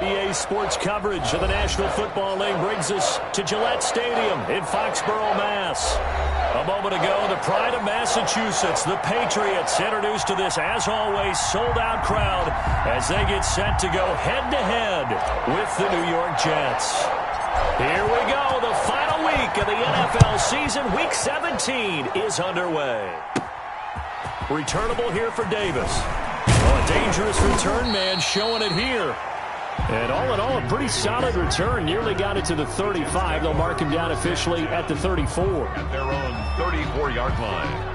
EA Sports coverage of the National Football League brings us to Gillette Stadium in Foxborough, Mass. A moment ago, the pride of Massachusetts, the Patriots, introduced to this, as always, sold-out crowd as they get set to go head-to-head with the New York Jets. Here we go. The final week of the NFL season, Week 17, is underway. Returnable here for Davis. Oh, a dangerous return man showing it here. And all in all, a pretty solid return. Nearly got it to the 35. They'll mark him down officially at the 34. At their own 34-yard line.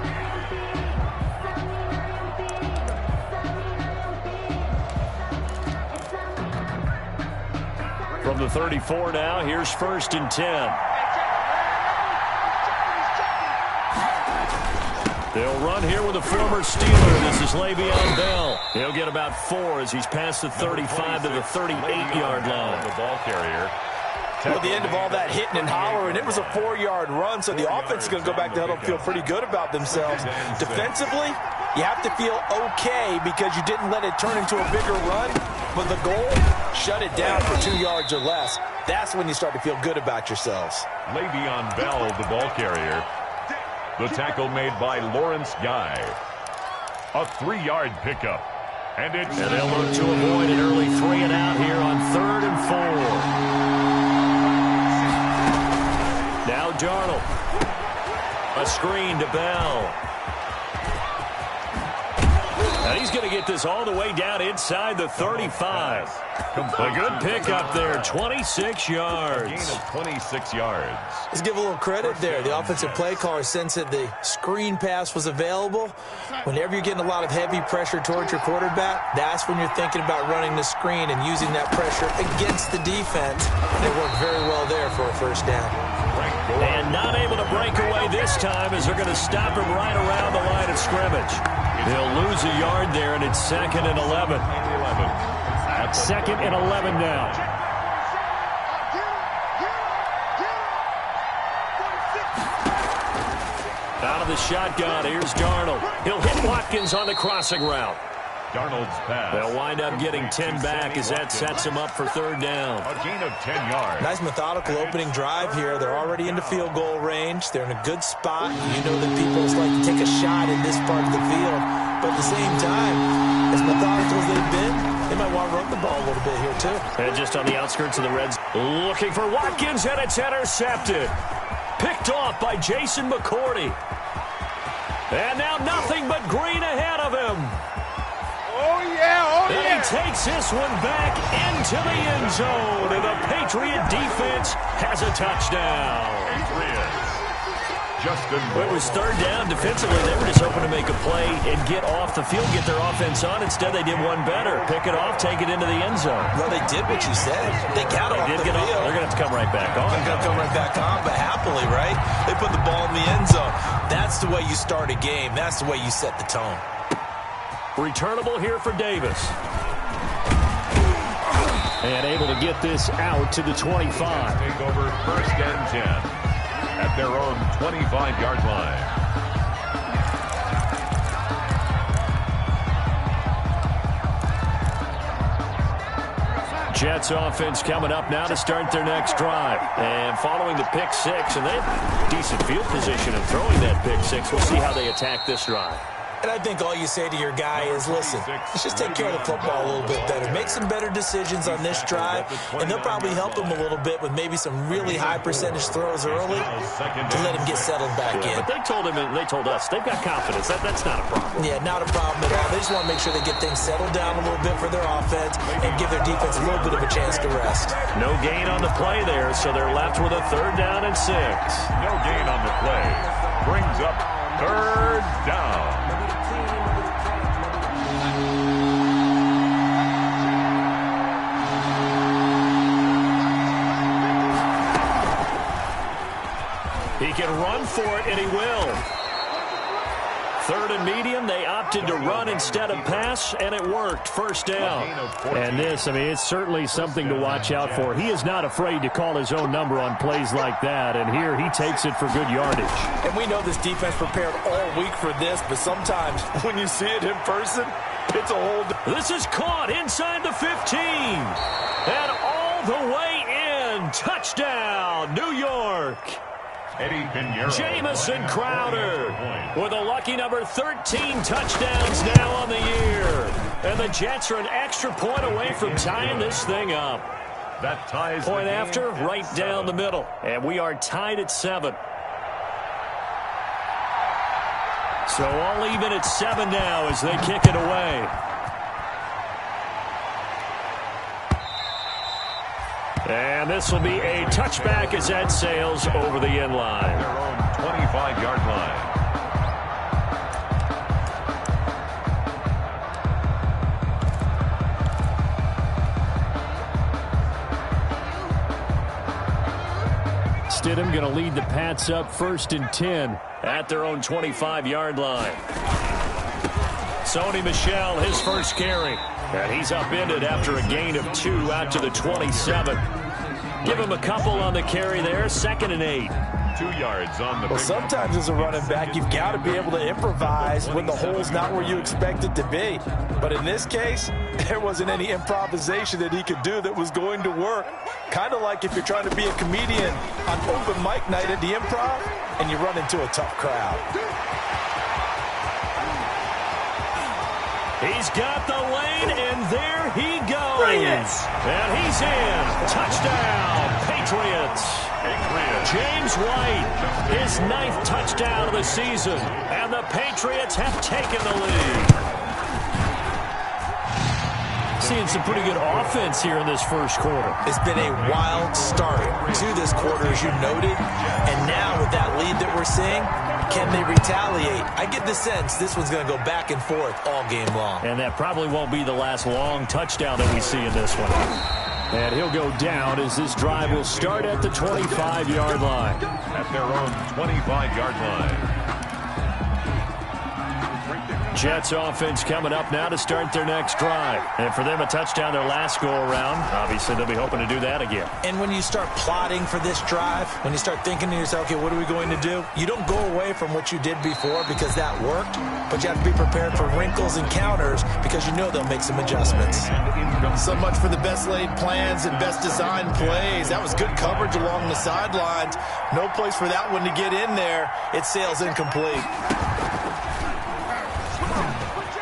From the 34 now, here's 1st and 10. They'll run here with a former Steeler. This is Le'Veon Bell. He'll get about 4 as he's past the 35 to the 38-yard line. The ball carrier. At the end of all that hitting and hollering, it was a 4-yard run, so the offense is going to go back to huddle and feel pretty good about themselves. Defensively, you have to feel okay because you didn't let it turn into a bigger run, but the goal, shut it down for 2 yards or less. That's when you start to feel good about yourselves. Le'Veon Bell, the ball carrier. The tackle made by Lawrence Guy. A 3-yard pickup. And they'll look to avoid an early 3 and out here on 3rd and 4. Now Darnold. A screen to Bell. And he's going to get this all the way down inside the 35. A good pickup there, 26 yards. A gain of 26 yards. Let's give a little credit there. The offensive play caller sensed that the screen pass was available. Whenever you're getting a lot of heavy pressure towards your quarterback, that's when you're thinking about running the screen and using that pressure against the defense. They worked very well there for a 1st down. And not able to break away this time as they're going to stop him right around the line of scrimmage. They'll lose a yard there, and it's 2nd and 11. 2nd and 11 now. Out of the shotgun, here's Darnold. He'll hit Watkins on the crossing route. Darnold's pass. They'll wind up getting 10 back as that sets him up for 3rd down. A gain of 10 yards. Nice methodical opening drive here. They're already into field goal range. They're in a good spot. You know that people just like to take a shot in this part of the field. But at the same time, as methodical as they've been, they might want to run the ball a little bit here too. And just on the outskirts of the Reds. Looking for Watkins, and it's intercepted. Picked off by Jason McCourty. And now nothing but green ahead of him. Oh, yeah, and he takes this one back into the end zone. And the Patriot defense has a touchdown. It was 3rd down. Defensively, they were just hoping to make a play and get off the field, get their offense on. Instead, they did one better. Pick it off, take it into the end zone. Well, they did what you said. They got off the field. They're going to have to come right back on. They're going to come right back on, but happily, right? They put the ball in the end zone. That's the way you start a game. That's the way you set the tone. Returnable here for Davis. And able to get this out to the 25. Take over 1st and 10 at their own 25-yard line. Jets offense coming up now to start their next drive. And following the pick 6, and they have decent field position and throwing that pick 6. We'll see how they attack this drive. And I think all you say to your guy is, listen, let's just take care of the football a little bit better. Make some better decisions on this drive, and they'll probably help him a little bit with maybe some really high percentage throws early to let him get settled back in. But they told us, they've got confidence. That's not a problem. Yeah, not a problem at all. They just want to make sure they get things settled down a little bit for their offense and give their defense a little bit of a chance to rest. No gain on the play there, so they're left with a 3rd down and 6. No gain on the play. Brings up 3rd down. He can run for it, and he will. Third and medium, they opted to run instead of pass, and it worked. First down. And this, I mean, it's certainly something to watch out for. He is not afraid to call his own number on plays like that, and here he takes it for good yardage. And we know this defense prepared all week for this, but sometimes when you see it in person, it's a whole... This is caught inside the 15. And all the way in. Touchdown, New York. Eddie Pinheiro. Jamison Crowder with a lucky number 13 touchdowns now on the year. And the Jets are an extra point away from tying this thing up. That ties point after, right down the middle. And we are tied at 7. So all even at 7 now as they kick it away. And this will be a touchback as that sails over the end line. Their own 25-yard line. Stidham going to lead the Pats up 1st and 10 at their own 25-yard line. Sony Michel, his first carry. And he's upended after a gain of 2 out to the 27. Give him a couple on the carry there. 2nd and 8. 2 yards on the... Well, sometimes as a running back, you've got to be able to improvise when the hole's not where you expect it to be. But in this case, there wasn't any improvisation that he could do that was going to work. Kind of like if you're trying to be a comedian on open mic night at the Improv and you run into a tough crowd. He's got the lane, and there he goes. And he's in. Touchdown, Patriots. James White, his 9th touchdown of the season. And the Patriots have taken the lead. Seeing some pretty good offense here in this first quarter. It's been a wild start to this quarter, as you noted. And now with that lead that we're seeing, can they retaliate? I get the sense this one's going to go back and forth all game long. And that probably won't be the last long touchdown that we see in this one. And he'll go down as this drive will start at the 25-yard line. At their own 25-yard line. Jets offense coming up now to start their next drive. And for them, a touchdown their last go-around. Obviously, they'll be hoping to do that again. And when you start plotting for this drive, when you start thinking to yourself, okay, what are we going to do? You don't go away from what you did before because that worked, but you have to be prepared for wrinkles and counters because you know they'll make some adjustments. So much for the best laid plans and best designed plays. That was good coverage along the sidelines. No place for that one to get in there. It sails incomplete.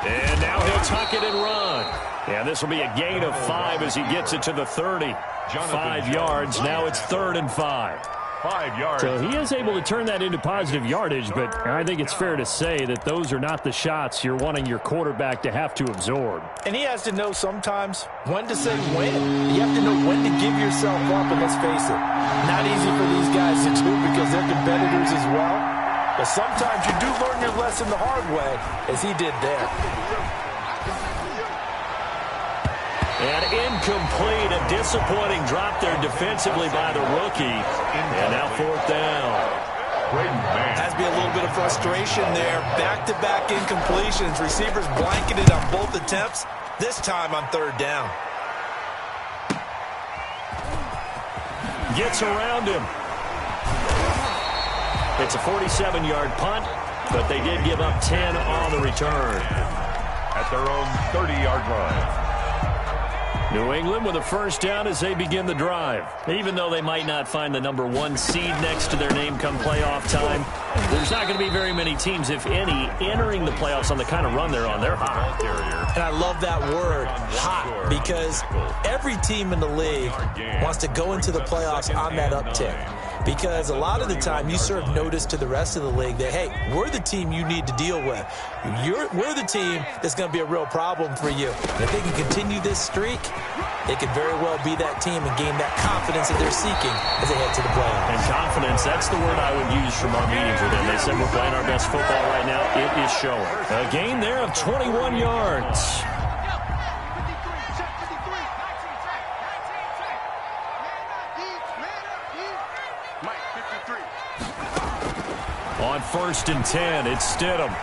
And now he'll tuck it and run. And this will be a gain of 5 as he gets it to the 30. 5 yards. Now it's 3rd and 5. 5 yards. So he is able to turn that into positive yardage, but I think it's fair to say that those are not the shots you're wanting your quarterback to have to absorb. And he has to know sometimes when to say when. You have to know when to give yourself up, and let's face it, not easy for these guys to do because they're competitors as well. But sometimes you do learn your lesson the hard way, as he did there. And incomplete, a disappointing drop there defensively by the rookie. And now 4th down. Has to be a little bit of frustration there. Back-to-back incompletions. Receivers blanketed on both attempts, this time on 3rd down. Gets around him. It's a 47-yard punt, but they did give up 10 on the return. At their own 30-yard line. New England with a first down as they begin the drive. Even though they might not find the number 1 seed next to their name come playoff time, there's not going to be very many teams, if any, entering the playoffs on the kind of run they're on. They're hot. And I love that word, hot, because every team in the league wants to go into the playoffs on that uptick. Because a lot of the time you serve notice to the rest of the league that, hey, we're the team you need to deal with. We're the team that's going to be a real problem for you. And if they can continue this streak, they could very well be that team and gain that confidence that they're seeking as they head to the playoffs. And confidence, that's the word I would use from our meetings with them. They said we're playing our best football right now. It is showing. A gain there of 21 yards. On 1st and 10, it's Stidham.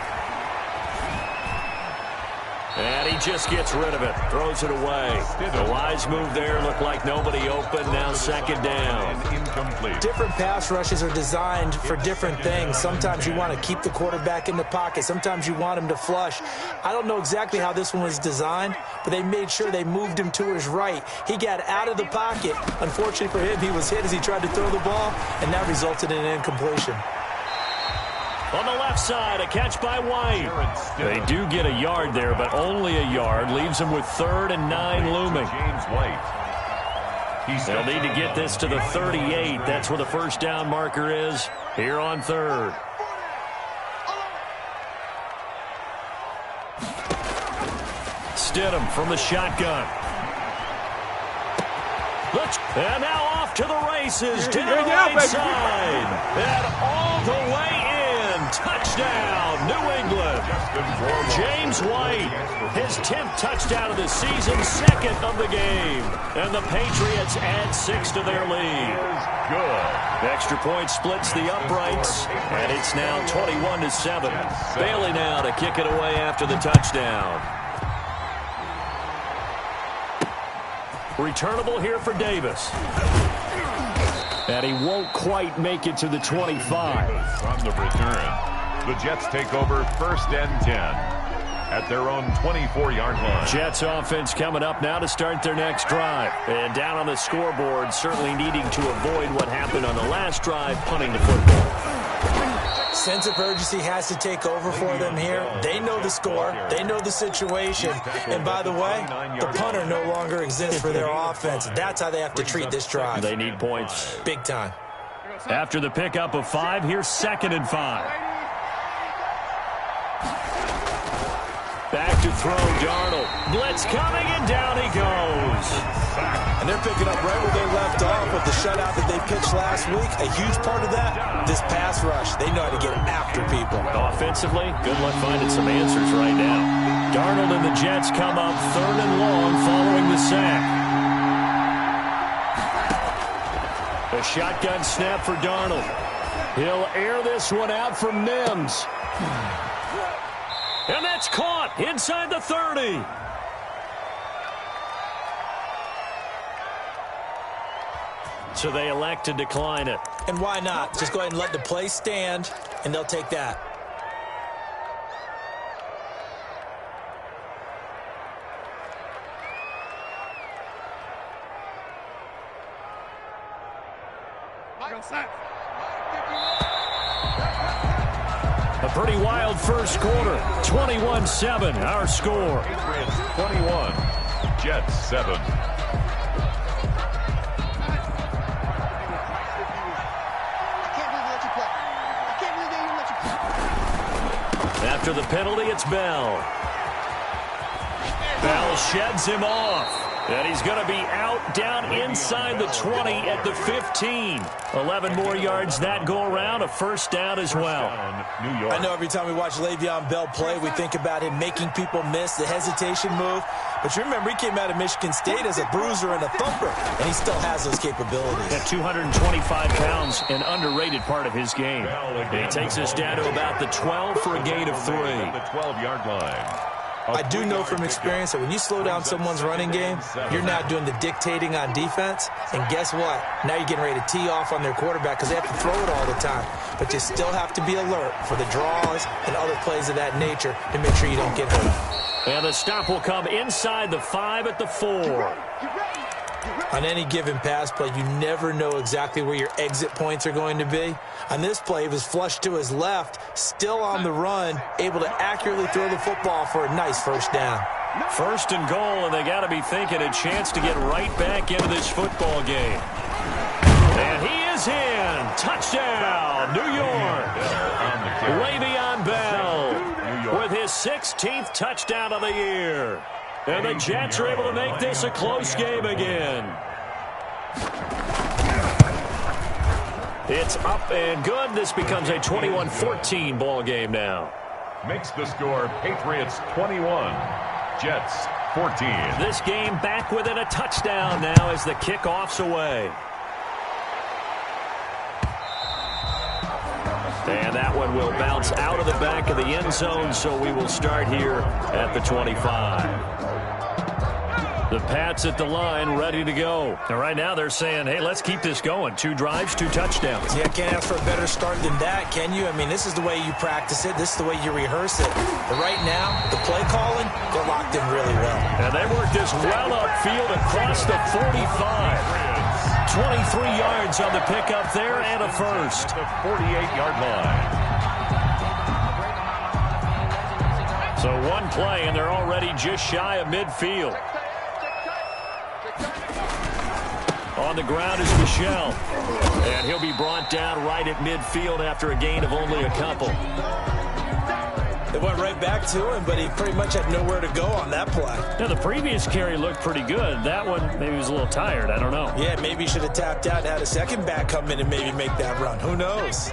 And he just gets rid of it, throws it away. The wise move there, looked like nobody open, now second down. Incomplete. Different pass rushes are designed for different things. Sometimes you want to keep the quarterback in the pocket. Sometimes you want him to flush. I don't know exactly how this one was designed, but they made sure they moved him to his right. He got out of the pocket. Unfortunately for him, he was hit as he tried to throw the ball, and that resulted in an incompletion. On the left side, a catch by White. They do get a yard there, but only a yard. Leaves them with 3rd and 9 looming. James White. They'll need to get this to the 38. That's where the first down marker is here on 3rd. Stidham from the shotgun. And now off to the races to the right side. And all the way in. Touchdown, New England. James White, his 10th touchdown of the season, 2nd of the game. And the Patriots add 6 to their lead. Good. Extra point splits the uprights, and it's now 21-7. Bailey now to kick it away after the touchdown. Returnable here for Davis. And he won't quite make it to the 25. On the return, the Jets take over 1st and 10 at their own 24-yard line. Jets offense coming up now to start their next drive. And down on the scoreboard, certainly needing to avoid what happened on the last drive, punting the football. Sense of urgency has to take over for them here. They know the score. They know the situation. And by the way, the punter no longer exists for their offense. That's how they have to treat this drive. They need points. Big time. After the pickup of 5, here's 2nd and 5. Back to throw, Darnold. Blitz coming, and down he goes. And they're picking up right where they left off with the shutout that they pitched last week. A huge part of that, this pass rush. They know how to get after people. Offensively, good luck finding some answers right now. Darnold and the Jets come up 3rd and long following the sack. A shotgun snap for Darnold. He'll air this one out for Mims. And that's caught inside the 30. So they elect to decline it. And why not? Just go ahead and let the play stand, and they'll take that. A pretty wild first quarter. 21-7, our score. Patriots 21, Jets 7. After the penalty, it's Bell. Bell sheds him off. And he's going to be out down inside the 20 at the 15. 11 more yards that go around, a first down as well. New York. I know every time we watch Le'Veon Bell play, we think about him making people miss the hesitation move. But you remember, he came out of Michigan State as a bruiser and a thumper, and he still has those capabilities. At 225 pounds, an underrated part of his game. And he takes us down to about the 12 for a gain of 3. The 12-yard line. I do know from experience that when you slow down someone's running game, you're now doing the dictating on defense. And guess what? Now you're getting ready to tee off on their quarterback because they have to throw it all the time. But you still have to be alert for the draws and other plays of that nature to make sure you don't get hurt. And the stop will come inside the 5 at the 4. On any given pass play, you never know exactly where your exit points are going to be. On this play, he was flushed to his left, still on the run, able to accurately throw the football for a nice first down. First and goal, and they got to be thinking a chance to get right back into this football game. And he is in. Touchdown, New York. Le'Veon Bell with his 16th touchdown of the year. And the Jets are able to make this a close game again. It's up and good. This becomes a 21-14 ball game now. Makes the score Patriots 21, Jets 14. This game back within a touchdown now as the kickoff's away. And that one will bounce out of the back of the end zone, so we will start here at the 25. The Pats at the line, ready to go. And right now they're saying, hey, let's keep this going. 2 drives, 2 touchdowns. Yeah, can't ask for a better start than that, can you? I mean, this is the way you practice it. This is the way you rehearse it. But right now, the play calling, they're locked in really well. And they work this well upfield across the 45. 23 yards on the pickup there and a first. The 48-yard line. So one play, and they're already just shy of midfield. On the ground is Michel. And he'll be brought down right at midfield after a gain of only a couple. They went right back to him, but he pretty much had nowhere to go on that play. Now, the previous carry looked pretty good. That one, maybe he was a little tired. I don't know. Yeah, maybe he should have tapped out and had a second back come in and maybe make that run. Who knows?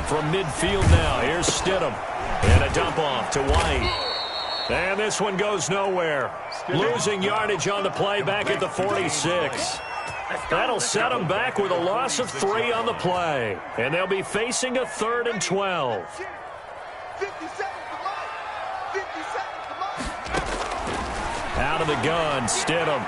From midfield now, here's Stidham. And a dump off to White. And this one goes nowhere. Losing yardage on the play back at the 46. That'll set them back with a loss of 3 on the play. And they'll be facing a 3rd and 12. Out of the gun, Stidham.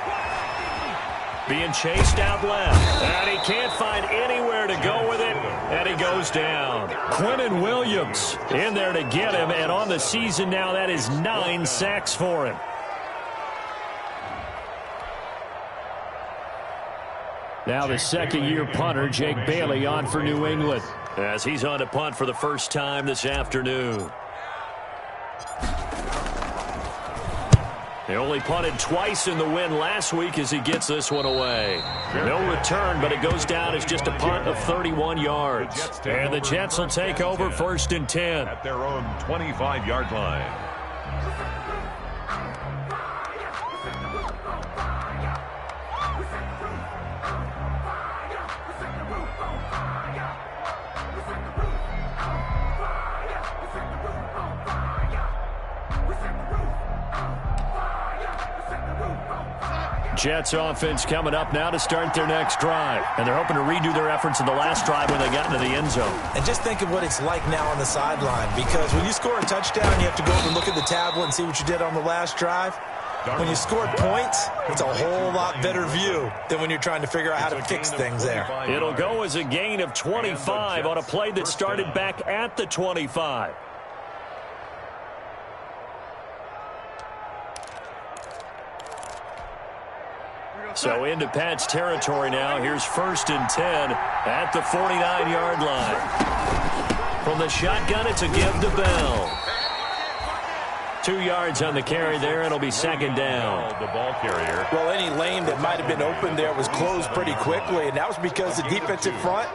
Being chased out left. And he can't find anywhere to go with it. And he goes down. Quinnen Williams in there to get him. And on the season now, that is 9 sacks for him. Now the second-year punter, Jake Bailey, on for New England, as he's on to punt for the first time this afternoon. They only punted twice in the win last week as he gets this one away. No return, but it goes down as just a punt of 31 yards. And the Jets will take over 1st and 10. At their own 25-yard line. Jets offense coming up now to start their next drive. And they're hoping to redo their efforts in the last drive when they got into the end zone. And just think of what it's like now on the sideline, because when you score a touchdown, you have to go over and look at the tablet and see what you did on the last drive. When you scored points, it's a whole lot better view than when you're trying to figure out how to fix things there. It'll go as a gain of 25 on a play that started back at the 25. So into Pat's territory now. Here's 1st and 10 at the 49-yard line. From the shotgun, it's a give to Bell. 2 yards on the carry there. It'll be 2nd down. The ball carrier. Well, any lane that might have been open there was closed pretty quickly, and that was because the defensive front,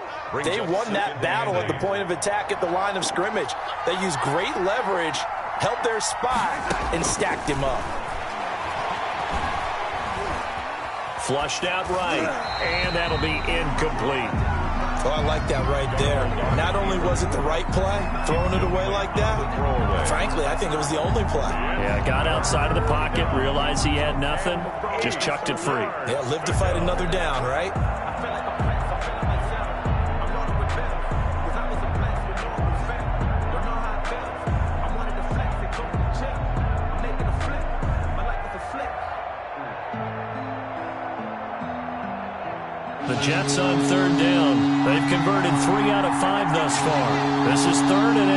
they won that battle at the point of attack at the line of scrimmage. They used great leverage, held their spot, and stacked him up. Flushed out right, and that'll be incomplete. Oh, I like that right there. Not only was it the right play, throwing it away like that, frankly, I think it was the only play. Yeah, got outside of the pocket, realized he had nothing, just chucked it free. Yeah, live to fight another down, right? The Jets on 3rd down. They've converted 3 out of 5 thus far. This is 3rd and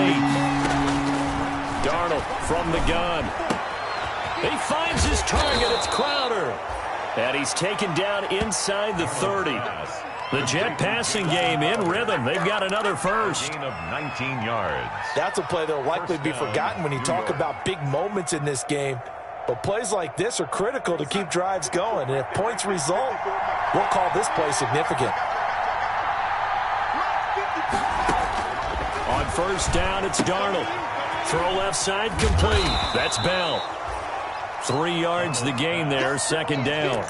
8. Darnold from the gun. He finds his target. It's Crowder. And he's taken down inside the 30. The Jet passing game in rhythm. They've got another first. Gain of 19 yards. That's a play that will likely be forgotten when you talk about big moments in this game. But plays like this are critical to keep drives going. And if points result, we'll call this play significant. On 1st down, it's Darnold. Throw left side complete. That's Bell. 3 yards the gain there, 2nd down.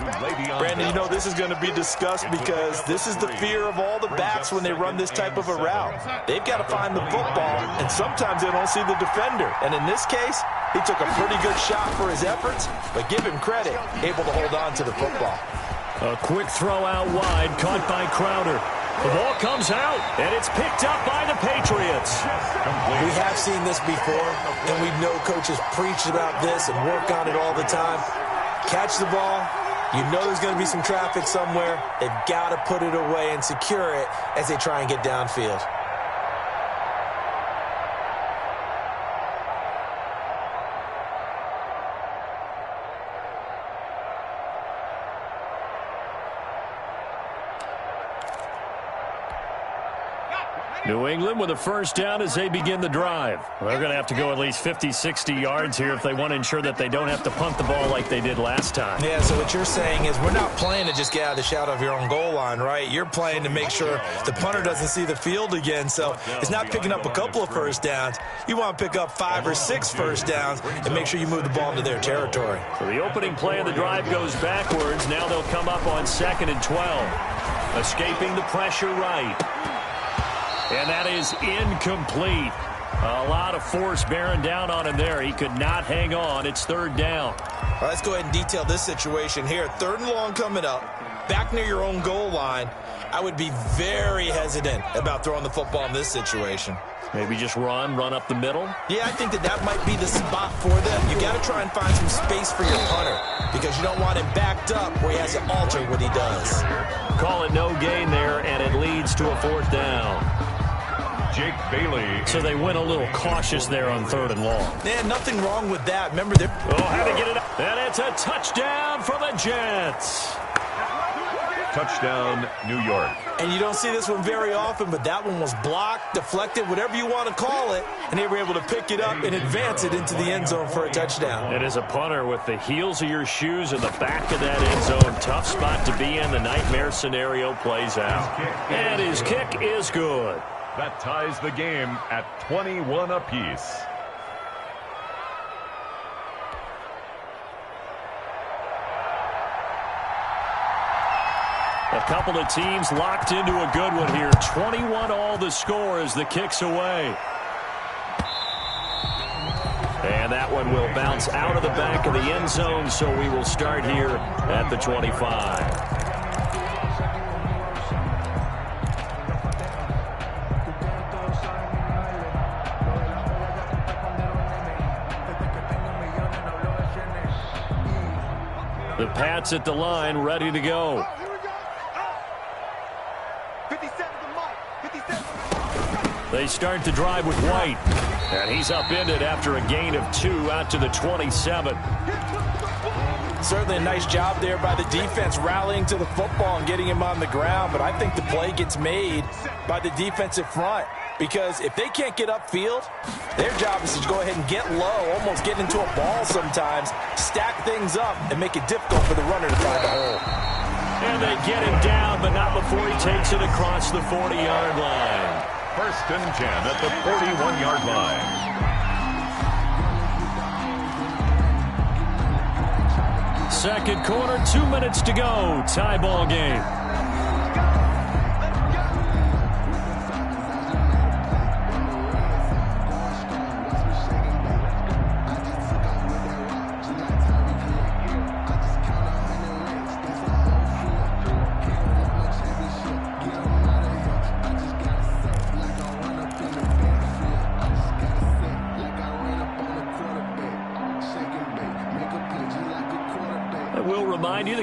Brandon, you know this is going to be discussed because this is the fear of all the backs when they run this type of a route. They've got to find the football, and sometimes they don't see the defender. And in this case, he took a pretty good shot for his efforts, but give him credit, able to hold on to the football. A quick throw out wide, caught by Crowder. The ball comes out, and it's picked up by the Patriots. We have seen this before, and we know coaches preach about this and work on it all the time. Catch the ball. You know there's going to be some traffic somewhere. They've got to put it away and secure it as they try and get downfield. New England with a first down as they begin the drive. They're going to have to go at least 50, 60 yards here if they want to ensure that they don't have to punt the ball like they did last time. Yeah, so what you're saying is we're not playing to just get out of the shadow of your own goal line, right? You're playing to make sure the punter doesn't see the field again. So it's not picking up a couple of first downs. You want to pick up 5 or 6 first downs and make sure you move the ball into their territory. So the opening play of the drive goes backwards. Now they'll come up on 2nd and 12. Escaping the pressure right. And that is incomplete. A lot of force bearing down on him there. He could not hang on. It's 3rd down. All right, let's go ahead and detail this situation here. 3rd and long coming up. Back near your own goal line. I would be very hesitant about throwing the football in this situation. Maybe just run up the middle? Yeah, I think that might be the spot for them. You got to try and find some space for your punter because you don't want him backed up where he has to alter what he does. Call it no gain there, and it leads to a 4th down. Jake Bailey. So they went a little cautious there on 3rd and long. Yeah, nothing wrong with that. Remember, they're... How to get it up. And it's a touchdown for the Jets. Touchdown, New York. And you don't see this one very often, but that one was blocked, deflected, whatever you want to call it, and they were able to pick it up and advance it into the end zone for a touchdown. It is a punter with the heels of your shoes in the back of that end zone. Tough spot to be in. The nightmare scenario plays out. And his kick is good. That ties the game at 21 apiece. A couple of teams locked into a good one here. 21 all the score as the kick's away. And that one will bounce out of the back of the end zone, so we will start here at the 25. The Pats at the line, ready to go. They start the drive with White. And he's upended after a gain of 2 out to the 27. Certainly a nice job there by the defense rallying to the football and getting him on the ground. But I think the play gets made by the defensive front. Because if they can't get upfield, their job is to go ahead and get low, almost get into a ball sometimes, stack things up, and make it difficult for the runner to find a hole. And they get him down, but not before he takes it across the 40-yard line. 1st and 10 at the 41-yard line. Second quarter, 2 minutes to go. Tie ball game.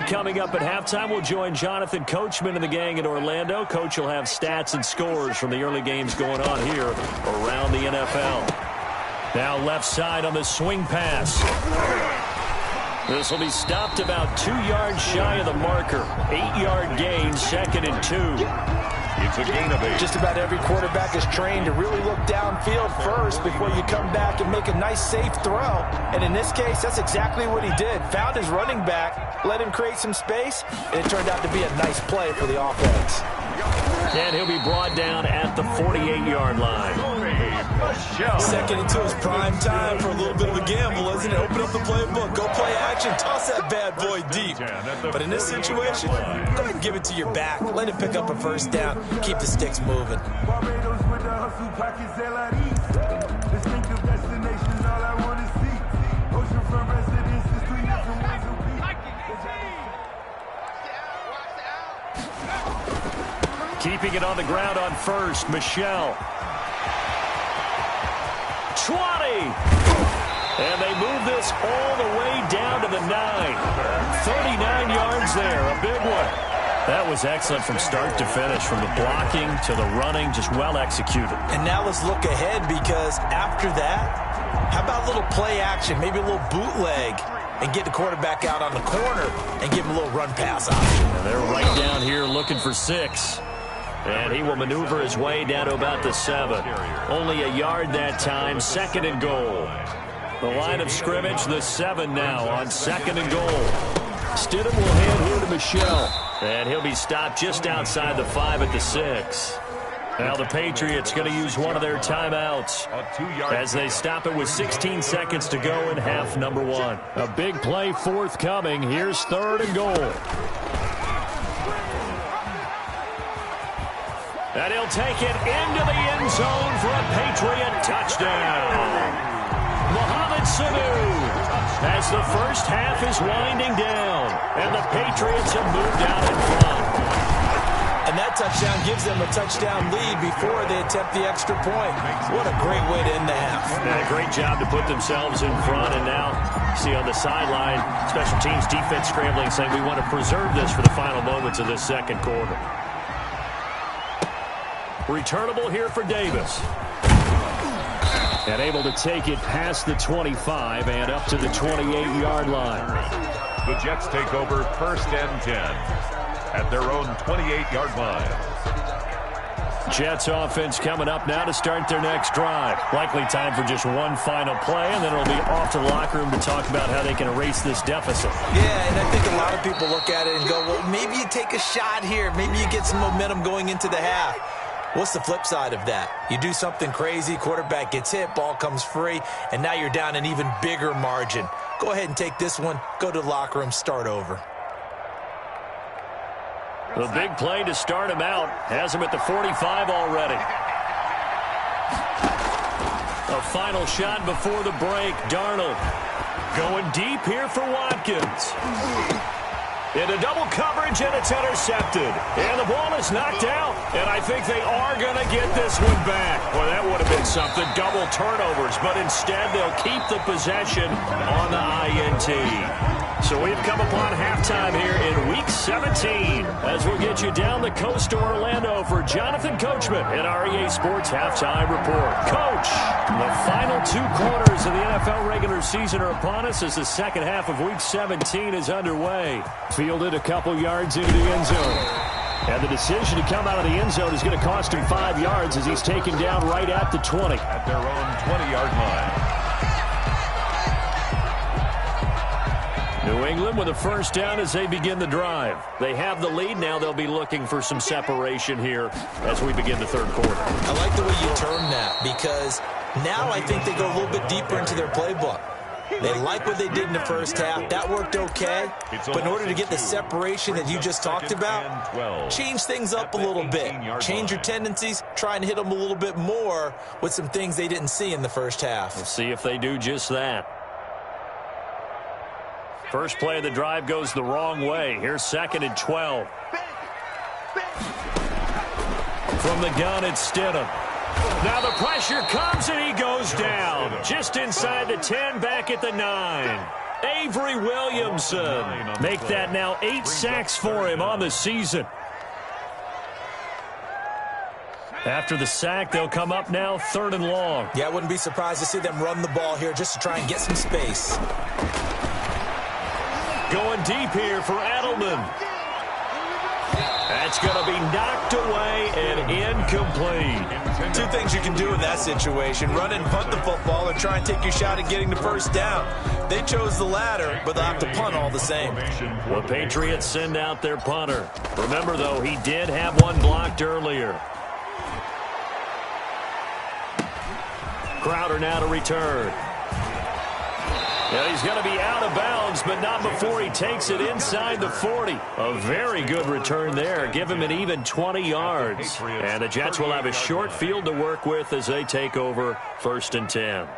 Coming up at halftime, we'll join Jonathan Coachman and the gang in Orlando. Coach will have stats and scores from the early games going on here around the NFL. Now left side on the swing pass. This will be stopped about 2 yards shy of the marker. 8-yard gain, 2nd and 2. It's a gain of 8. Just about every quarterback is trained to really look downfield first before you come back and make a nice, safe throw. And in this case, that's exactly what he did. Found his running back, let him create some space, and it turned out to be a nice play for the offense. And he'll be brought down at the 48-yard line. 2nd and 2 is prime time for a little bit of a gamble, isn't it? Open up the playbook, go play action, toss that bad boy deep. But in this situation, go ahead and give it to your back. Let him pick up a first down. Keep the sticks moving. Keeping it on the ground on first, Michel. 20. And they move this all the way down to the 9. 39 yards there, a big one. That was excellent from start to finish, from the blocking to the running, just well executed. And now let's look ahead, because after that, how about a little play action, maybe a little bootleg, and get the quarterback out on the corner and give him a little run pass option. And they're right down here looking for 6. And he will maneuver his way down to about the 7. Only a yard that time, 2nd and goal. The line of scrimmage, the 7 now on 2nd and goal. Stidham will hand here to Michel. And he'll be stopped just outside the 5 at the 6. Now the Patriots going to use one of their timeouts as they stop it with 16 seconds to go in half number 1. A big play forthcoming. Here's 3rd and goal. And he'll take it into the end zone for a Patriot touchdown. Mohamed Sanu, as the first half is winding down, and the Patriots have moved out in front. And that touchdown gives them a touchdown lead before they attempt the extra point. What a great way to end the half. And a great job to put themselves in front. And now, see on the sideline, special teams defense scrambling, saying we want to preserve this for the final moments of this second quarter. Returnable here for Davis. And able to take it past the 25 and up to the 28-yard line. The Jets take over 1st and 10 at their own 28-yard line. Jets offense coming up now to start their next drive. Likely time for just one final play, and then it'll be off to the locker room to talk about how they can erase this deficit. Yeah, and I think a lot of people look at it and go, well, maybe you take a shot here. Maybe you get some momentum going into the half. What's the flip side of that? You do something crazy, quarterback gets hit, ball comes free, and now you're down an even bigger margin. Go ahead and take this one, go to the locker room, start over. The big play to start him out has him at the 45 already. A final shot before the break. Darnold going deep here for Watkins. Into double coverage, and it's intercepted. And the ball is knocked out. And I think they are going to get this one back. Well, that would have been something. Double turnovers. But instead, they'll keep the possession on the INT. So we've come upon halftime here in Week 17 as we'll get you down the coast to Orlando for Jonathan Coachman at our EA Sports Halftime Report. Coach, the final 2 quarters of the NFL regular season are upon us as the second half of Week 17 is underway. Fielded a couple yards into the end zone. And the decision to come out of the end zone is going to cost him 5 yards as he's taken down right at the 20. At their own 20-yard line. New England with a first down as they begin the drive. They have the lead. Now they'll be looking for some separation here as we begin the third quarter. I like the way you term that, because now I think they go a little bit deeper into their playbook. They like what they did in the first half. That worked okay. But in order to get the separation that you just talked about, change things up a little bit. Change your tendencies. Try and hit them a little bit more with some things they didn't see in the first half. We'll see if they do just that. First play of the drive goes the wrong way. Here's 2nd and 12. From the gun, it's Stidham. Now the pressure comes, and he goes down. Just inside the 10, back at the 9. Avery Williamson. Make that now 8 sacks for him on the season. After the sack, they'll come up now 3rd and long. Yeah, I wouldn't be surprised to see them run the ball here just to try and get some space. Going deep here for Edelman. That's going to be knocked away and incomplete. 2 things you can do in that situation: run and punt the football, or try and take your shot at getting the first down. They chose the latter, but they'll have to punt all the same. The Patriots send out their punter. Remember, though, he did have one blocked earlier. Crowder now to return. Yeah, he's going to be out of bounds, but not before he takes it inside the 40. A very good return there. Give him an even 20 yards. And the Jets will have a short field to work with as they take over 1st and 10.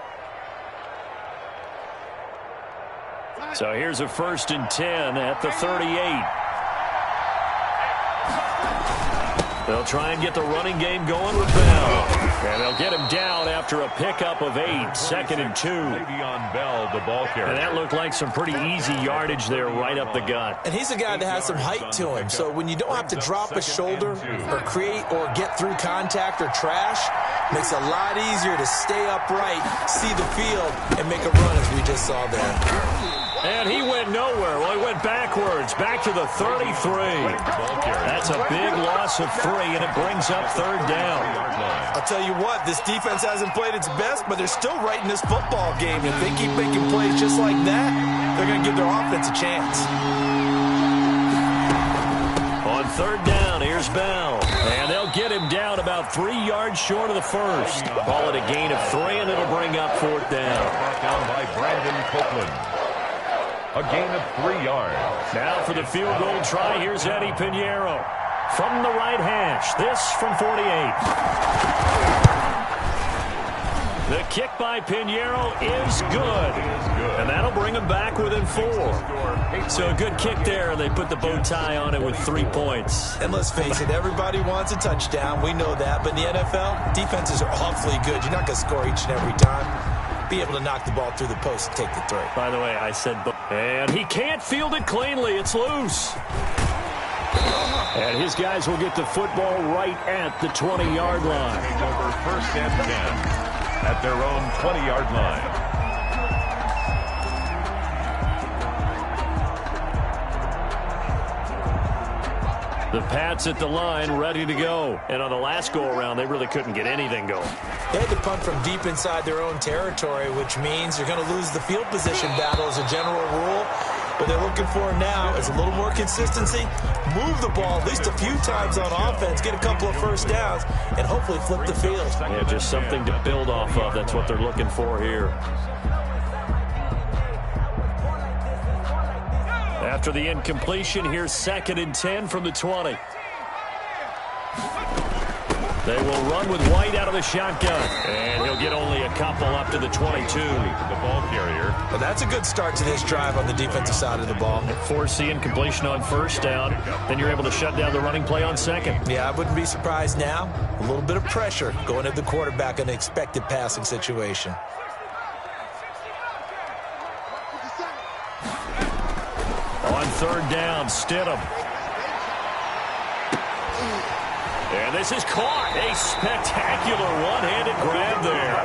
So here's a 1st and 10 at the 38. They'll try and get the running game going with Bell. And they'll get him down after a pickup of 8, 2nd and 2. Le'Veon Bell, the ball carrier. And that looked like some pretty easy yardage there right up the gut. And he's a guy that has some height to him. So when you don't have to drop a shoulder or create or get through contact or trash, makes it a lot easier to stay upright, see the field, and make a run as we just saw there. And he went nowhere. Well, he went backwards, back to the 33. That's a big loss of 3, and it brings up 3rd down. I'll tell you what, this defense hasn't played its best, but they're still right in this football game. If they keep making plays just like that, they're going to give their offense a chance. On 3rd down, here's Bell. And they'll get him down about 3 yards short of the first. Call it a gain of 3, and it'll bring up 4th down. Brought down by Brandon Copeland. A gain of 3 yards. Now for the field goal try, here's Eddie Pinheiro. From the right hash, this from 48. The kick by Pinheiro is good. And that'll bring him back within 4. So a good kick there, and they put the bow tie on it with 3 points. And let's face it, everybody wants a touchdown. We know that. But in the NFL, defenses are awfully good. You're not going to score each and every time. Be able to knock the ball through the post and take the throw. By the way, I said, and he can't field it cleanly. It's loose. And his guys will get the football right at the 20-yard line. Over 1st and 10 at their own 20-yard line. The Pats at the line, ready to go. And on the last go-around, they really couldn't get anything going. They had to punt from deep inside their own territory, which means you're going to lose the field position battle as a general rule. What they're looking for now is a little more consistency, move the ball at least a few times on offense, get a couple of first downs, and hopefully flip the field. Yeah, just something to build off of. That's what they're looking for here. After the incompletion, here's 2nd and 10 from the 20. They will run with White out of the shotgun. And he'll get only a couple up to the 22. The ball carrier. Well, that's a good start to this drive on the defensive side of the ball. Force the incompletion on 1st down. Then you're able to shut down the running play on 2nd. Yeah, I wouldn't be surprised now. A little bit of pressure going at the quarterback in an expected passing situation. On 3rd down, Stidham. And this is caught. A spectacular one-handed grab there.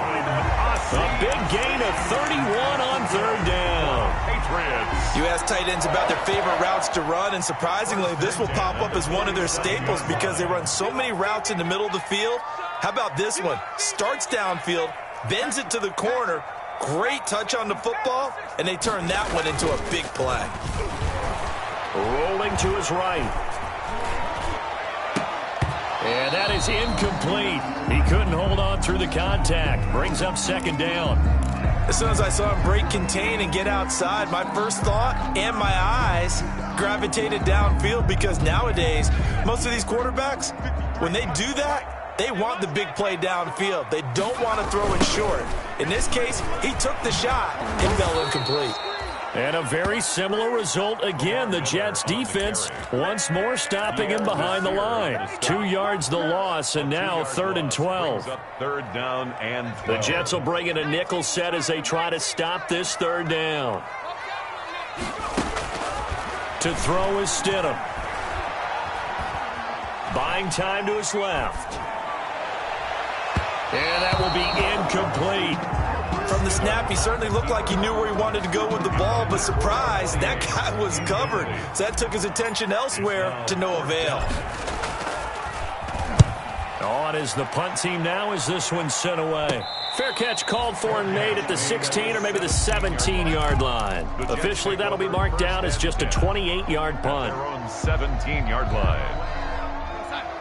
A big gain of 31 on 3rd down. Patriots. You ask tight ends about their favorite routes to run, and surprisingly, this will pop up as one of their staples because they run so many routes in the middle of the field. How about this one? Starts downfield, bends it to the corner, great touch on the football, and they turn that one into a big play. Rolling to his right. And that is incomplete. He couldn't hold on through the contact. Brings up 2nd down. As soon as I saw him break contain and get outside, my first thought and my eyes gravitated downfield because nowadays, most of these quarterbacks, when they do that, they want the big play downfield. They don't want to throw it short. In this case, he took the shot and fell incomplete. And a very similar result again. The Jets defense once more stopping him behind the line. 2 yards the loss, and now 3rd and 12. 3rd down and 12. The Jets will bring in a nickel set as they try to stop this 3rd down. To throw is Stidham. Buying time to his left. And that will be incomplete. From the snap, he certainly looked like he knew where he wanted to go with the ball, but surprise, that guy was covered. So that took his attention elsewhere to no avail. On is the punt team now as this one's sent away. Fair catch called for and made at the 16 or maybe the 17-yard line. Officially, that'll be marked down as just a 28-yard punt. Their own 17-yard line.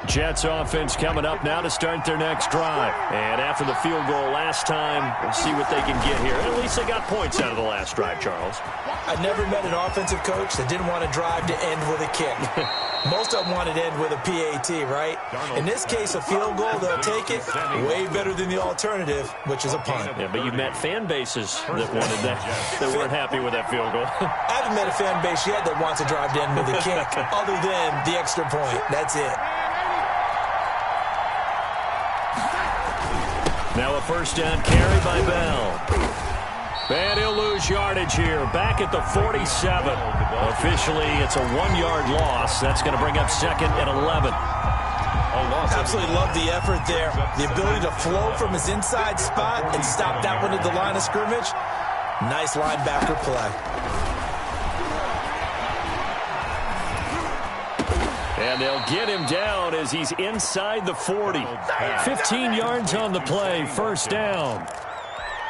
Jets offense coming up now to start their next drive. And after the field goal last time, we'll see what they can get here. At least they got points out of the last drive, Charles. I never met an offensive coach that didn't want to drive to end with a kick. Most of them wanted to end with a PAT, right? In this case, a field goal, they'll take it. Way better than the alternative, which is a punt. Yeah, but you met fan bases that wanted that, that weren't happy with that field goal. I haven't met a fan base yet that wants to drive to end with a kick, other than the extra point. That's it. Now a first down carry by Bell. And he'll lose yardage here. Back at the 47. Officially, it's a 1-yard loss. That's going to bring up 2nd and 11. Absolutely love the effort there. The ability to flow from his inside spot and stop that one at the line of scrimmage. Nice linebacker play. And they'll get him down as he's inside the 40. 15 yards on the play. First down.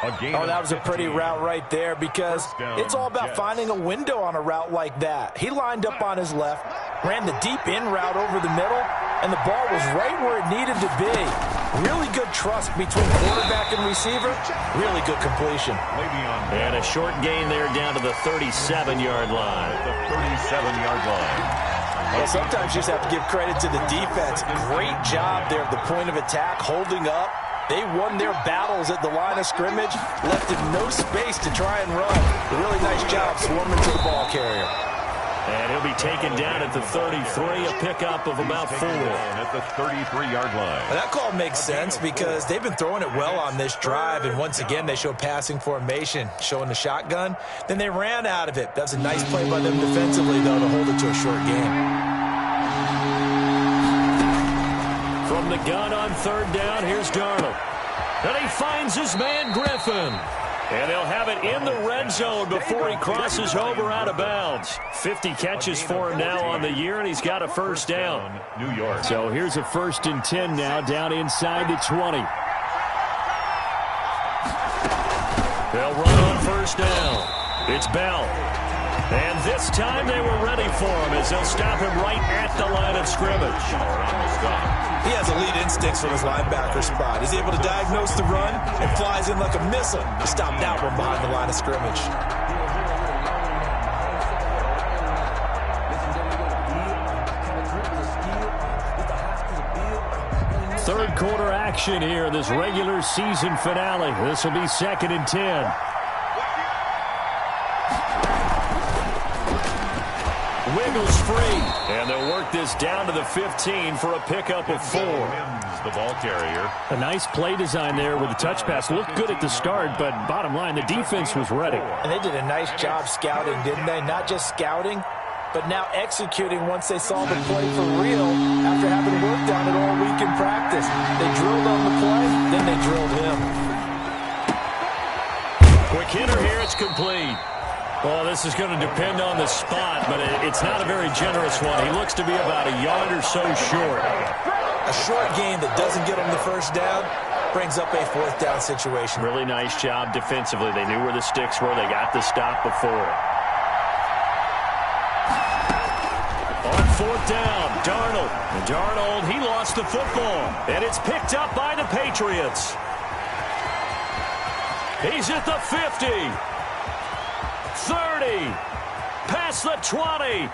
Oh, that was a pretty route right there because it's all about finding a window on a route like that. He lined up on his left, ran the deep in route over the middle, and the ball was right where it needed to be. Really good trust between quarterback and receiver. Really good completion. And a short gain there down to the 37-yard line. The 37-yard line. Well, sometimes you just have to give credit to the defense. Great job there at the point of attack, holding up. They won their battles at the line of scrimmage, left him no space to try and run. A really nice job swarming to the ball carrier. And he'll be taken down at the 33, a pickup of about 4. At the 33-yard line. Well, that call makes sense because they've been throwing it well on this drive, and once again they show passing formation, showing the shotgun. Then they ran out of it. That's a nice play by them defensively, though, to hold it to a short game. From the gun on 3rd down, here's Darnold. And he finds his man Griffin. And they'll have it in the red zone before he crosses over out of bounds. 50 catches for him now on the year, and he's got a first down. New York. So here's a 1st and 10 now, down inside the 20. They'll run on 1st down. It's Bell. And this time they were ready for him as they'll stop him right at the line of scrimmage. He has elite instincts from his linebacker spot. He's able to diagnose the run and flies in like a missile to stop that one behind the line of scrimmage. Third quarter action here in this regular season finale. This will be 2nd and 10. Wiggles free, and they'll work this down to the 15 for a pickup of 4. The ball carrier. A nice play design there with the touch pass. Looked good at the start, but bottom line, the defense was ready. And they did a nice job scouting, didn't they? Not just scouting, but now executing once they saw the play for real after having worked on it all week in practice. They drilled on the play, then they drilled him. Quick hitter here, it's complete. Well, this is going to depend on the spot, but it's not a very generous one. He looks to be about a yard or so short. A short gain that doesn't get him the first down brings up a 4th down situation. Really nice job defensively. They knew where the sticks were. They got the stop before. On 4th down, Darnold. And Darnold, he lost the football, and it's picked up by the Patriots. He's at the 50. 30, past the 20.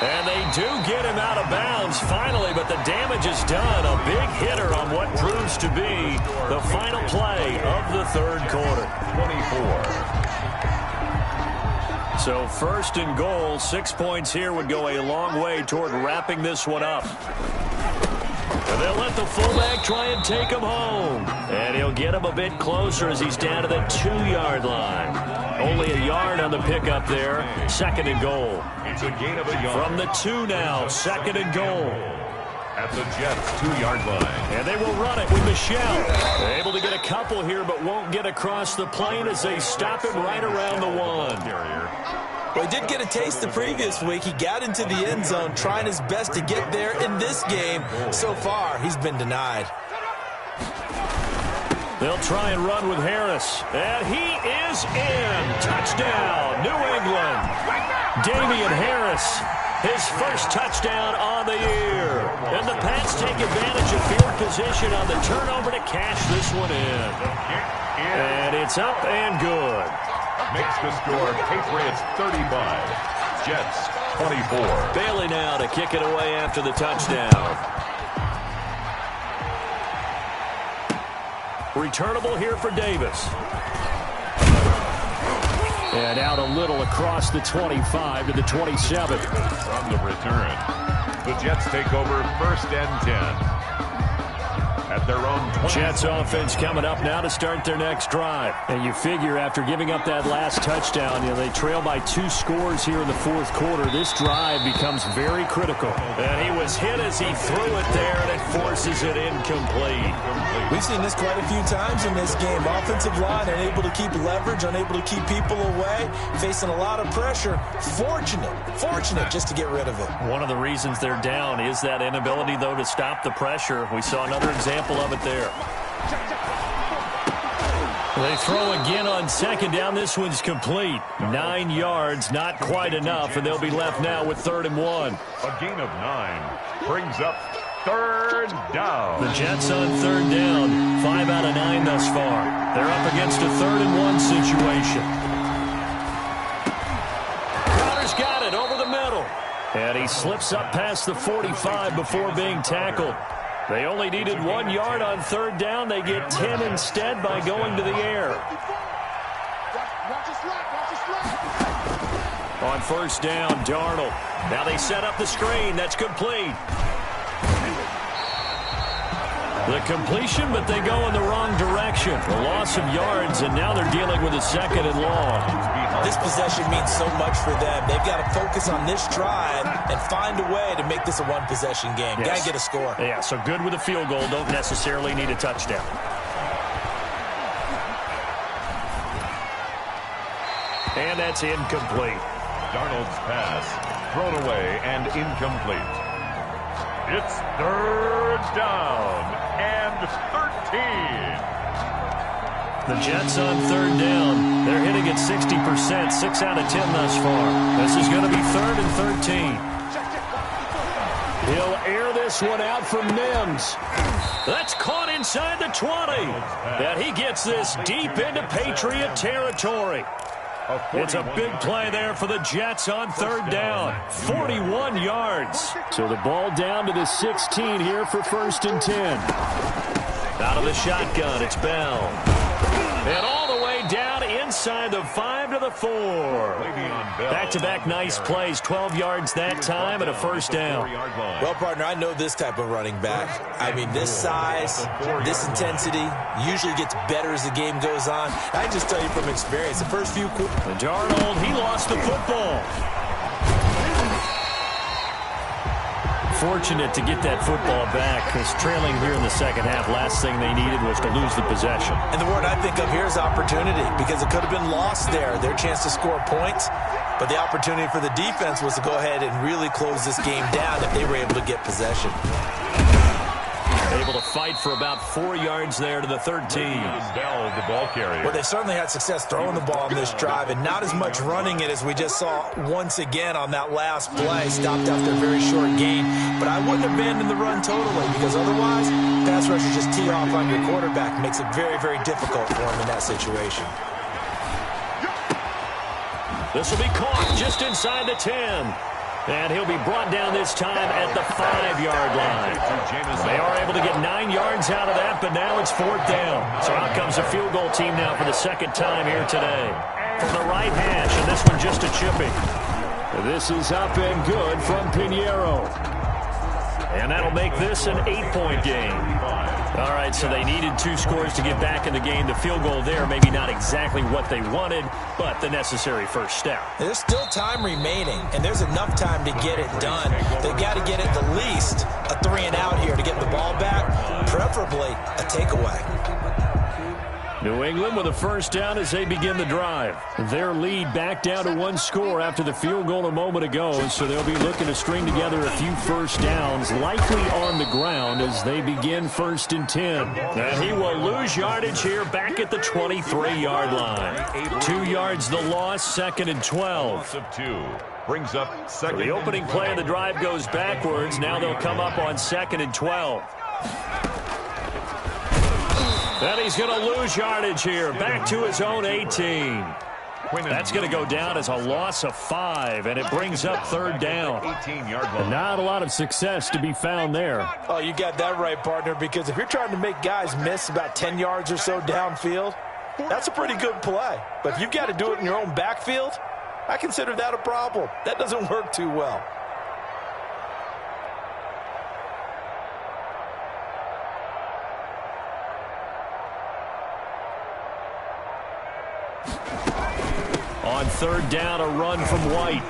And they do get him out of bounds finally, but the damage is done. A big hitter on what proves to be the final play of the 3rd quarter. 24. So 1st and goal, 6 points here would go a long way toward wrapping this one up. And they'll let the fullback try and take him home. And he'll get him a bit closer as he's down to the 2-yard line. Only a yard on the pickup there. 2nd and goal. It's a gain of a yard. From the 2 now, 2nd and goal. At the Jets' 2-yard line. And they will run it with Michel. They're able to get a couple here, but won't get across the plane as they stop him right around the 1. Well, he did get a taste the previous week. He got into the end zone, trying his best to get there in this game. So far, he's been denied. They'll try and run with Harris. And he is in. Touchdown, New England. Damian Harris, his first touchdown on the year. And the Pats take advantage of field position on the turnover to cash this one in. And it's up and good. Makes the score Patriots 35, Jets 24. Bailey now to kick it away after the touchdown. Returnable here for Davis. And out a little across the 25 to the 27. From the return, the Jets take over 1st and 10. at their own 20. Jets offense coming up now to start their next drive. And you figure after giving up that last touchdown, they trail by 2 scores here in the fourth quarter. This drive becomes very critical. And he was hit as he threw it there, and it forces it incomplete. We've seen this quite a few times in this game. Offensive line unable to keep leverage, unable to keep people away, facing a lot of pressure. Fortunate just to get rid of it. One of the reasons they're down is that inability, though, to stop the pressure. We saw another example of it there. They throw again on second down. This one's complete. 9 yards, not quite enough, and they'll be left now with 3rd and 1. A gain of 9 brings up 3rd down. The Jets on 3rd down. 5 out of 9 thus far. They're up against a 3rd and 1 situation. Crowder's got it over the middle. And he slips up past the 45 before being tackled. They only needed 1 yard on 3rd down. They get 10 instead by going to the air. On 1st down, Darnold. Now they set up the screen. That's complete. The completion, but they go in the wrong direction. A loss of yards, and now they're dealing with a 2nd and long. This possession means so much for them. They've got to focus on this drive and find a way to make this a one-possession game. Yes. Got to get a score. Yeah, so good with a field goal. Don't necessarily need a touchdown. And that's incomplete. Darnold's pass thrown away and incomplete. It's 3rd down and 13. The Jets on 3rd down. They're hitting at 60%, 6 out of 10 thus far. This is going to be 3rd and 13. He'll air this one out for Mims. That's caught inside the 20. And he gets this deep into Patriot territory. It's a big play there for the Jets on 3rd down. 41 yards. So the ball down to the 16 here for 1st and 10. Out of the shotgun, it's Bell. And all the way down inside the 5 to the 4. Back-to-back nice plays. 12 yards that time and a 1st down. Well, partner, I know this type of running back. I mean, this size, this intensity usually gets better as the game goes on. I just tell you from experience, the first few quarters. Darnold, he lost the football. Fortunate to get that football back, because trailing here in the 2nd half, last thing they needed was to lose the possession. And the word I think of here is opportunity, because it could have been lost there, their chance to score points. But the opportunity for the defense was to go ahead and really close this game down if they were able to get possession. Able to fight for about 4 yards there to the 13. Bell, the ball carrier. Well, they certainly had success throwing the ball on this drive, and not as much running it as we just saw once again on that last play. Stopped after a very short gain. But I wouldn't abandon the run totally, because otherwise, pass rushers just tee off on your quarterback. Makes it very, very difficult for him in that situation. This will be caught just inside the 10. And he'll be brought down this time at the 5-yard line. They are able to get 9 yards out of that, but now it's 4th down. So out comes the field goal team now for the 2nd time here today. From the right hash, and this one just a chipping. This is up and good from Pinheiro. And that'll make this an 8-point game. All right, so they needed 2 scores to get back in the game. The field goal there, maybe not exactly what they wanted, but the necessary first step. There's still time remaining, and there's enough time to get it done. They've got to get at the least a 3-and-out here to get the ball back, preferably a takeaway. New England with a 1st down as they begin the drive. Their lead back down to 1 score after the field goal a moment ago, so they'll be looking to string together a few 1st downs, likely on the ground as they begin 1st and 10. And he will lose yardage here back at the 23-yard line. 2 yards the loss, 2nd and 12. Brings up 2nd. The opening play of the drive goes backwards. Now they'll come up on 2nd and 12. And he's going to lose yardage here, back to his own 18. That's going to go down as a loss of 5, and it brings up 3rd down. 18-yard line. Not a lot of success to be found there. Oh, you got that right, partner, because if you're trying to make guys miss about 10 yards or so downfield, that's a pretty good play. But if you've got to do it in your own backfield, I consider that a problem. That doesn't work too well. on third down, a run from White.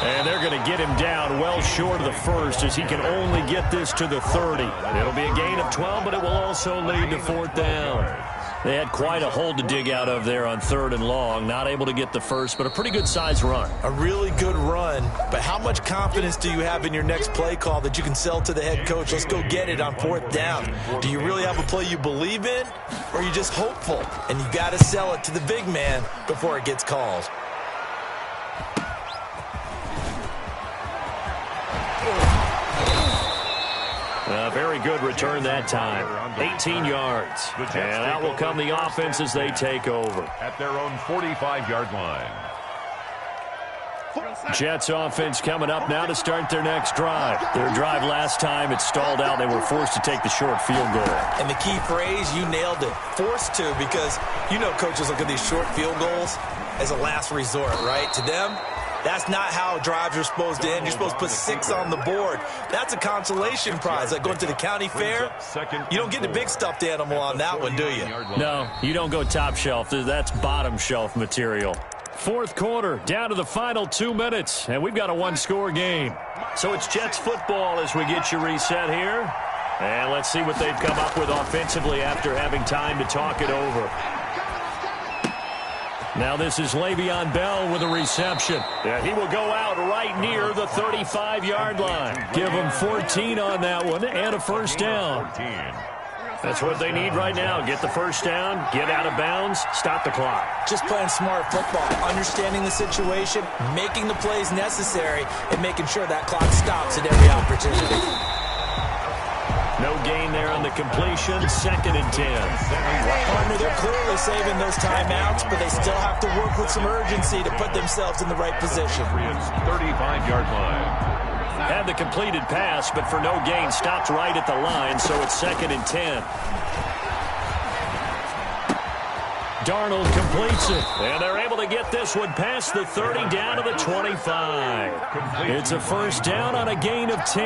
And they're going to get him down well short of the first as he can only get this to the 30. It'll be a gain of 12, but it will also lead to fourth down. They had quite a hole to dig out of there on third and long. Not able to get the first, but a pretty good-sized run. A really good run, but how much confidence do you have in your next play call that you can sell to the head coach? Let's go get it on fourth down. Do you really have a play you believe in, or are you just hopeful? And you got to sell it to the big man before it gets called. Very good return that time. 18 yards. And out will come the offense as they take over. At their own 45-yard line. Jets offense coming up now to start their next drive. Their drive last time, it stalled out. They were forced to take the short field goal. And the key phrase, you nailed it. Forced to, because you know coaches look at these short field goals as a last resort, right? To them, that's not how drives are supposed to end. You're supposed to put 6 on the board. That's a consolation prize. Like going to the county fair, you don't get the big stuffed animal on that one, do you? No, you don't go top shelf. That's bottom shelf material. Fourth quarter, down to the final 2 minutes, and we've got a one-score game. So it's Jets football as we get you reset here. And let's see what they've come up with offensively after having time to talk it over. Now this is Le'Veon Bell with a reception. Yeah, he will go out right near the 35-yard line. Give him 14 on that one and a first down. That's what they need right now. Get the first down, get out of bounds, stop the clock. Just playing smart football, understanding the situation, making the plays necessary, and making sure that clock stops at every opportunity. No gain there on the completion. 2nd and 10. Partner, they're clearly saving those timeouts, but they still have to work with some urgency to put themselves in the right position. 35-yard line. Had the completed pass, but for no gain, stopped right at the line, so it's 2nd and 10. Darnold completes it, and they're able to get this one past the 30 down to the 25. It's a first down on a gain of 10.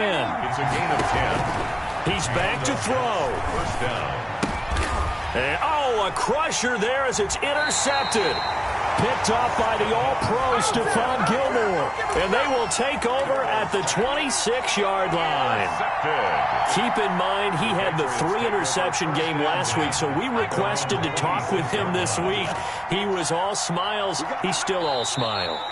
It's a gain of 10. He's back to throw. First down. And, a crusher there as it's intercepted. Picked off by the All-Pro Stephon Gilmore. And they will take over at the 26-yard line. Keep in mind, he had the 3-interception game last week, so we requested to talk with him this week. He was all smiles. He's still all smile.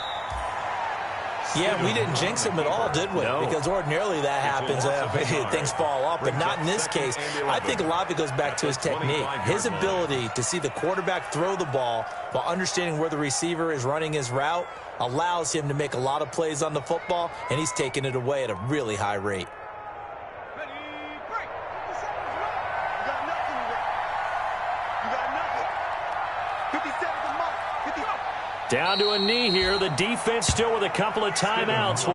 Yeah, we didn't jinx him at all, did we? No. Because ordinarily that happens. Things fall off, but not in this case. I think a lot of it goes back to his technique. His ability to see the quarterback throw the ball while understanding where the receiver is running his route allows him to make a lot of plays on the football, and he's taking it away at a really high rate. Down to a knee here. The defense still with a couple of timeouts.